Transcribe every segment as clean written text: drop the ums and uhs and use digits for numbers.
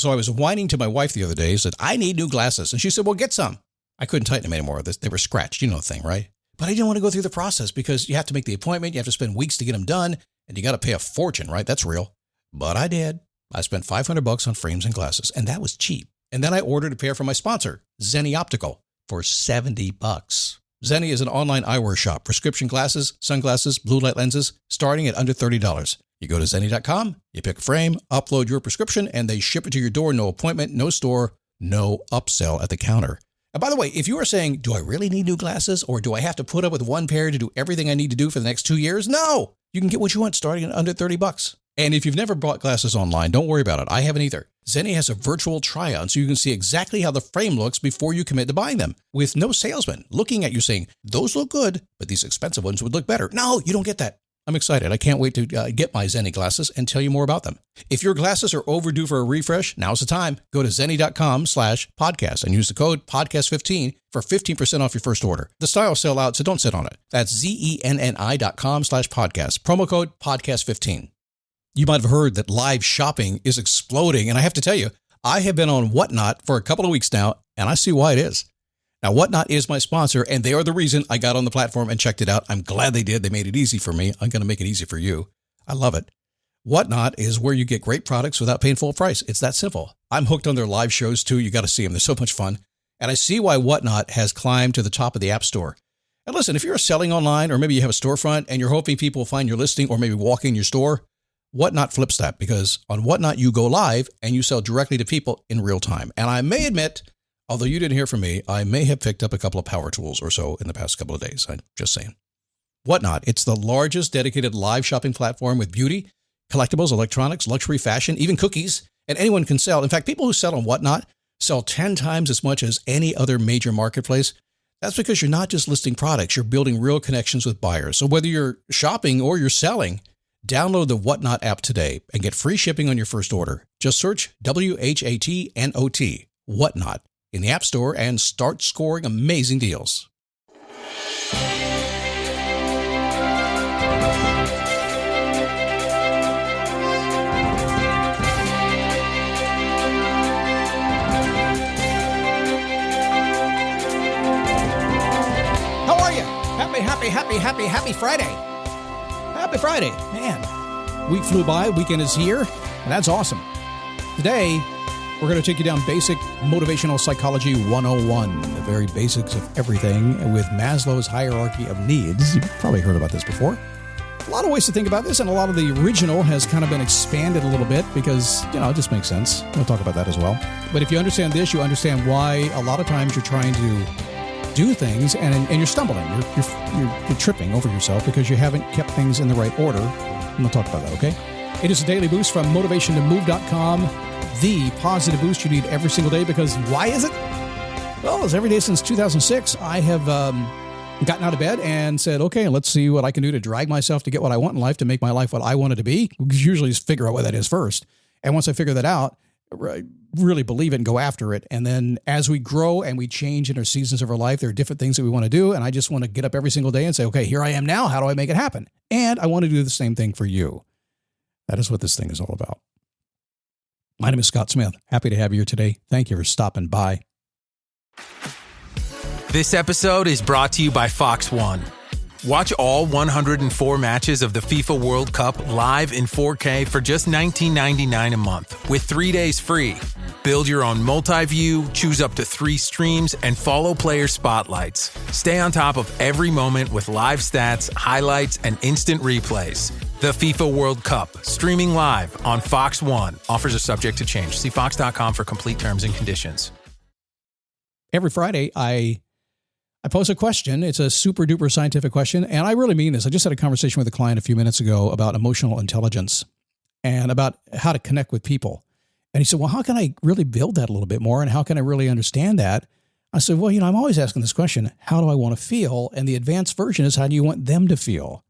So I was whining to my wife the other day, said, I need new glasses. And she said, well, get some. I couldn't tighten them anymore. They were scratched. You know the thing, right? But I didn't want to go through the process because you have to make the appointment. You have to spend weeks to get them done. And you got to pay a fortune, right? That's real. But I did. I spent $500 on frames and glasses, and that was cheap. And then I ordered a pair from my sponsor, Zenni Optical, for $70. Zenni is an online eyewear shop. Prescription glasses, sunglasses, blue light lenses, starting at under $30. You go to Zenni.com, you pick a frame, upload your prescription, and they ship it to your door. No appointment, no store, no upsell at the counter. And by the way, if you are saying, do I really need new glasses, or do I have to put up with one pair to do everything I need to do for the next 2 years? No! You can get what you want starting at under $30. And if you've never bought glasses online, don't worry about it. I haven't either. Zenni has a virtual try-on, so you can see exactly how the frame looks before you commit to buying them, with no salesman looking at you saying, those look good, but these expensive ones would look better. No, you don't get that. I'm excited. I can't wait to get my Zenni glasses and tell you more about them. If your glasses are overdue for a refresh, now's the time. Go to Zenni.com/podcast and use the code podcast15 for 15% off your first order. The styles sell out, so don't sit on it. That's Zenni.com/podcast. Promo code podcast15. You might have heard that live shopping is exploding, and I have to tell you, I have been on Whatnot for a couple of weeks now, and I see why it is. Now, Whatnot is my sponsor, and they are the reason I got on the platform and checked it out. I'm glad they did. They made it easy for me. I'm going to make it easy for you. I love it. Whatnot is where you get great products without paying full price. It's that simple. I'm hooked on their live shows, too. You got to see them. They're so much fun. And I see why Whatnot has climbed to the top of the App Store. And listen, if you're selling online, or maybe you have a storefront and you're hoping people will find your listing or maybe walk in your store, Whatnot flips that, because on Whatnot, you go live and you sell directly to people in real time. And I may admit, although you didn't hear from me, I may have picked up a couple of power tools or so in the past couple of days. I'm just saying. Whatnot, it's the largest dedicated live shopping platform with beauty, collectibles, electronics, luxury, fashion, even cookies, and anyone can sell. In fact, people who sell on Whatnot sell 10 times as much as any other major marketplace. That's because you're not just listing products, you're building real connections with buyers. So whether you're shopping or you're selling, download the Whatnot app today and get free shipping on your first order. Just search WHATNOT, Whatnot, in the App Store and start scoring amazing deals. How are you? Happy Friday. Happy Friday. Man, week flew by, weekend is here, and that's awesome. Today, we're going to take you down basic motivational psychology 101, the very basics of everything with Maslow's hierarchy of needs. You've probably heard about this before. A lot of ways to think about this, and a lot of the original has kind of been expanded a little bit because, it just makes sense. We'll talk about that as well. But if you understand this, you understand why a lot of times you're trying to do things and you're stumbling. You're tripping over yourself because you haven't kept things in the right order. And we'll talk about that, okay? It is a daily boost from motivationtomove.com. The positive boost you need every single day, because why is it? Well, it's every day since 2006, I have gotten out of bed and said, okay, let's see what I can do to drag myself to get what I want in life, to make my life what I want it to be. Usually just figure out what that is first. And once I figure that out, really believe it and go after it. And then as we grow and we change in our seasons of our life, there are different things that we want to do. And I just want to get up every single day and say, okay, here I am now. How do I make it happen? And I want to do the same thing for you. That is what this thing is all about. My name is Scott Smith. Happy to have you here today. Thank you for stopping by. This episode is brought to you by Fox One. Watch all 104 matches of the FIFA World Cup live in 4K for just $19.99 a month with 3 days free. Build your own multi-view, choose up to 3 streams, and follow player spotlights. Stay on top of every moment with live stats, highlights, and instant replays. The FIFA World Cup, streaming live on Fox One. Offers are subject to change. See fox.com for complete terms and conditions. Every Friday, I pose a question. It's a super duper scientific question. And I really mean this. I just had a conversation with a client a few minutes ago about emotional intelligence and about how to connect with people. And he said, well, how can I really build that a little bit more? And how can I really understand that? I said, well, I'm always asking this question. How do I want to feel? And the advanced version is, how do you want them to feel?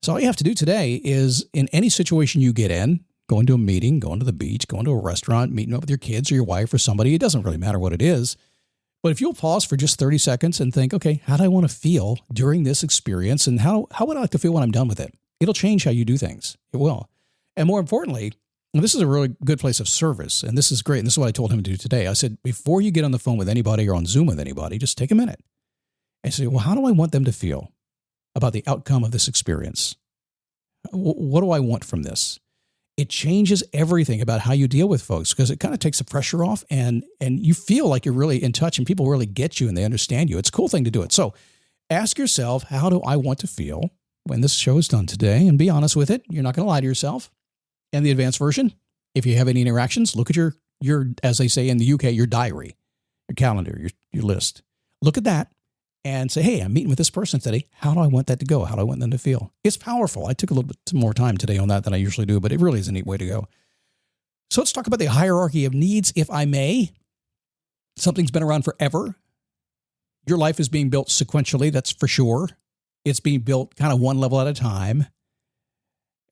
So all you have to do today is, in any situation you get in, going to a meeting, going to the beach, going to a restaurant, meeting up with your kids or your wife or somebody, it doesn't really matter what it is. But if you'll pause for just 30 seconds and think, okay, how do I want to feel during this experience? And how would I like to feel when I'm done with it? It'll change how you do things. It will. And more importantly, Now, this is a really good place of service, and this is great. And this is what I told him to do today. I said, before you get on the phone with anybody or on Zoom with anybody, just take a minute and say, well, how do I want them to feel about the outcome of this experience? What do I want from this? It changes everything about how you deal with folks because it kind of takes the pressure off and you feel like you're really in touch and people really get you and they understand you. It's a cool thing to do it. So ask yourself, how do I want to feel when this show is done today? And be honest with it. You're not going to lie to yourself. And the advanced version, if you have any interactions, look at your, as they say in the UK, your diary, your calendar, your list. Look at that and say, hey, I'm meeting with this person today. How do I want that to go? How do I want them to feel? It's powerful. I took a little bit more time today on that than I usually do, but it really is a neat way to go. So let's talk about the hierarchy of needs, if I may. Something's been around forever. Your life is being built sequentially, that's for sure. It's being built kind of one level at a time.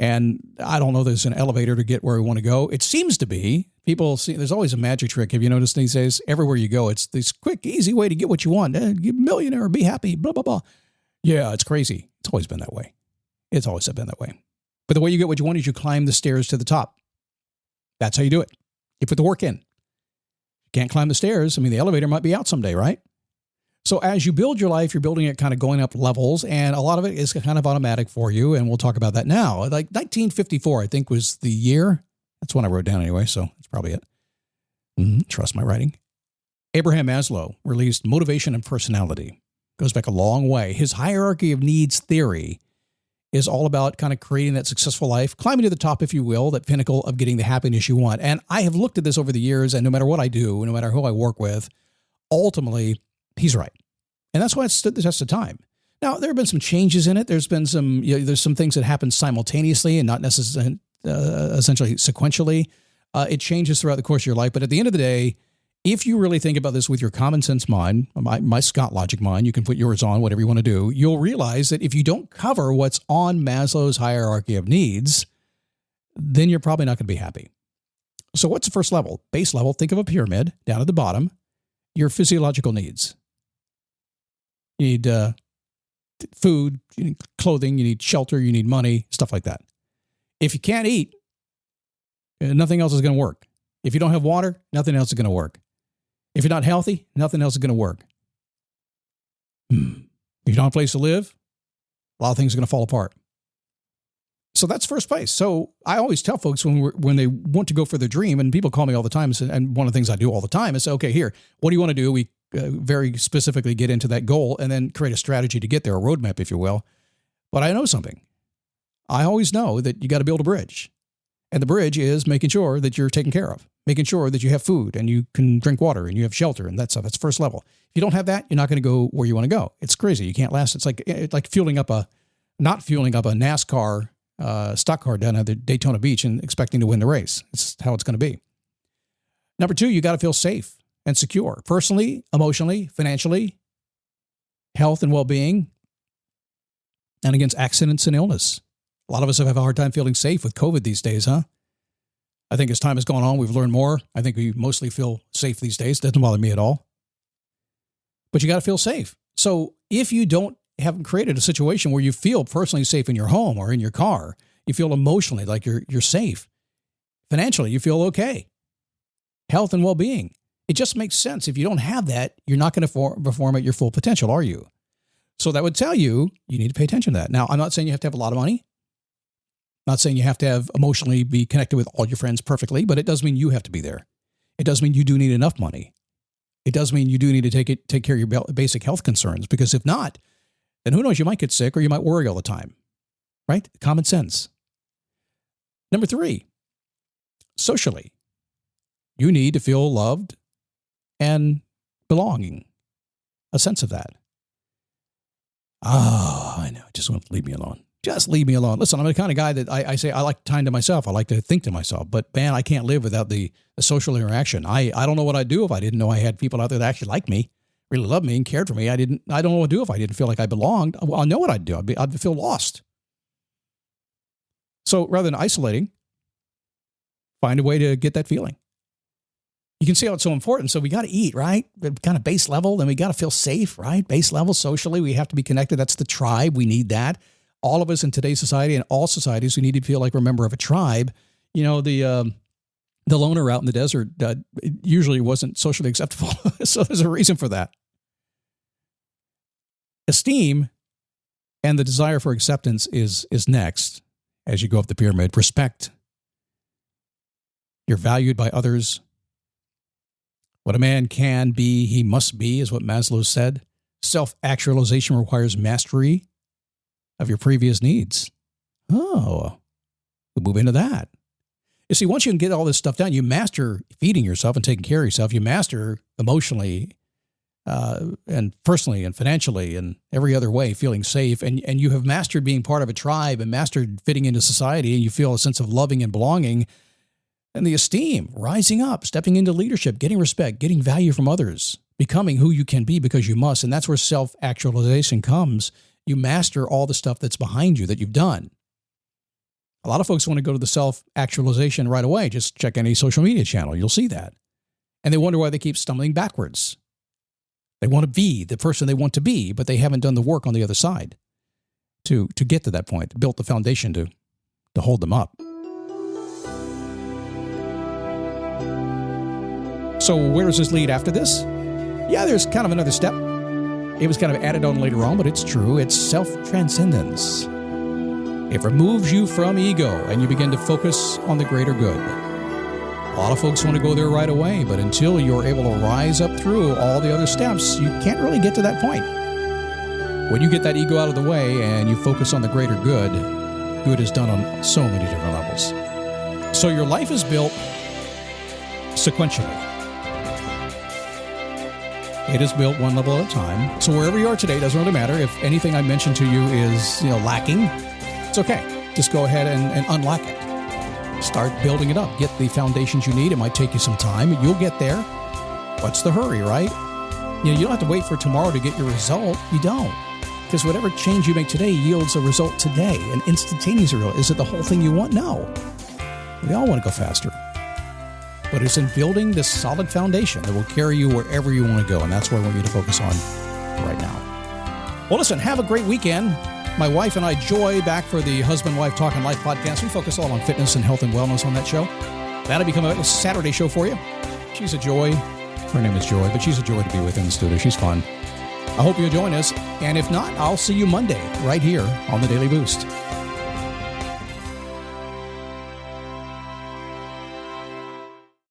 And I don't know there's an elevator to get where we want to go. It seems to be. People see there's always a magic trick. Have you noticed these days? Everywhere you go, it's this quick, easy way to get what you want. Get a millionaire, be happy, blah, blah, blah. Yeah, it's crazy. It's always been that way. It's always been that way. But the way you get what you want is you climb the stairs to the top. That's how you do it. You put the work in. You can't climb the stairs. I mean, the elevator might be out someday, right? So as you build your life, you're building it kind of going up levels, and a lot of it is kind of automatic for you, and we'll talk about that now. Like 1954, I think, was the year. That's when I wrote down anyway, so that's probably it. Trust my writing. Abraham Maslow released Motivation and Personality. Goes back a long way. His hierarchy of needs theory is all about kind of creating that successful life, climbing to the top, if you will, that pinnacle of getting the happiness you want. And I have looked at this over the years, and no matter what I do, no matter who I work with, ultimately, he's right. And that's why it stood the test of time. Now, there have been some changes in it. There's been some, there's some things that happen simultaneously and not necessarily, essentially sequentially. It changes throughout the course of your life. But at the end of the day, if you really think about this with your common sense mind, my Scott logic mind, you can put yours on, whatever you want to do, you'll realize that if you don't cover what's on Maslow's hierarchy of needs, then you're probably not going to be happy. So what's the first level? Base level, think of a pyramid down at the bottom, your physiological needs. You need food, you need clothing, you need shelter, you need money, stuff like that. If you can't eat, nothing else is going to work. If you don't have water, nothing else is going to work. If you're not healthy, nothing else is going to work. If you don't have a place to live, a lot of things are going to fall apart. So that's first place. So I always tell folks when they want to go for their dream, and people call me all the time, and one of the things I do all the time is say, okay, here, what do you want to do? We very specifically get into that goal and then create a strategy to get there, a roadmap, if you will. But I know something. I always know that you got to build a bridge. And the bridge is making sure that you're taken care of, making sure that you have food and you can drink water and you have shelter and that stuff. That's first level. If you don't have that, you're not going to go where you want to go. It's crazy. You can't last. It's like not fueling up a NASCAR stock car down at the Daytona Beach and expecting to win the race. It's how it's going to be. Number two, you got to feel safe and secure, personally, emotionally, financially, health and well-being, and against accidents and illness. A lot of us have a hard time feeling safe with COVID these days, huh? I think as time has gone on, we've learned more. I think we mostly feel safe these days. Doesn't bother me at all. But you got to feel safe. So if you haven't created a situation where you feel personally safe in your home or in your car, you feel emotionally like you're safe. Financially, you feel okay. Health and well-being. It just makes sense. If you don't have that, you're not going to perform at your full potential, are you? So that would tell you need to pay attention to that. Now, I'm not saying you have to have a lot of money. Not saying you have to have emotionally be connected with all your friends perfectly, but it does mean you have to be there. It does mean you do need enough money. It does mean you do need to take care of your basic health concerns, because if not, then who knows, you might get sick or you might worry all the time, right? Common sense. Number three, socially, you need to feel loved and belonging, a sense of that. I know, just want to leave me alone. Just leave me alone. Listen, I'm the kind of guy that I say I like time to myself. I like to think to myself. But man, I can't live without the social interaction. I don't know what I'd do if I didn't know I had people out there that actually liked me, really loved me, and cared for me. I don't know what to do if I didn't feel like I belonged. Well, I know what I'd do. I'd feel lost. So rather than isolating, find a way to get that feeling. You can see how it's so important. So we got to eat, right? Kind of base level. Then we got to feel safe, right? Base level socially. We have to be connected. That's the tribe. We need that. All of us in today's society and all societies, we need to feel like we're a member of a tribe. The loner out in the desert usually wasn't socially acceptable. So there's a reason for that. Esteem and the desire for acceptance is next as you go up the pyramid. Respect. You're valued by others. What a man can be, he must be, is what Maslow said. Self-actualization requires mastery of your previous needs. Oh, we'll move into that. You see, once you can get all this stuff down, you master feeding yourself and taking care of yourself. You master emotionally and personally and financially and every other way, feeling safe. And you have mastered being part of a tribe and mastered fitting into society, and you feel a sense of loving and belonging. And the esteem, rising up, stepping into leadership, getting respect, getting value from others, becoming who you can be because you must. And that's where self-actualization comes. You master all the stuff that's behind you that you've done. A lot of folks want to go to the self-actualization right away. Just check any social media channel. You'll see that. And they wonder why they keep stumbling backwards. They want to be the person they want to be, but they haven't done the work on the other side to get to that point, built the foundation to hold them up. So where does this lead after this? Yeah, there's kind of another step. It was kind of added on later on, but it's true. It's self-transcendence. It removes you from ego, and you begin to focus on the greater good. A lot of folks want to go there right away, but until you're able to rise up through all the other steps, you can't really get to that point. When you get that ego out of the way and you focus on the greater good, good is done on so many different levels. So your life is built sequentially. It is built one level at a time. So wherever you are today, doesn't really matter. If anything I mentioned to you is lacking, it's okay. Just go ahead and unlock it. Start building it up. Get the foundations you need. It might take you some time. You'll get there. What's the hurry, right? You don't have to wait for tomorrow to get your result. You don't. Because whatever change you make today yields a result today. An instantaneous result. Is it the whole thing you want? No. We all want to go faster. But it's in building this solid foundation that will carry you wherever you want to go. And that's what I want you to focus on right now. Well, listen, have a great weekend. My wife and I, Joy, back for the Husband-Wife Talking Life podcast. We focus all on fitness and health and wellness on that show. That'll become a Saturday show for you. She's a joy. Her name is Joy, but she's a joy to be with in the studio. She's fun. I hope you'll join us. And if not, I'll see you Monday right here on the Daily Boost.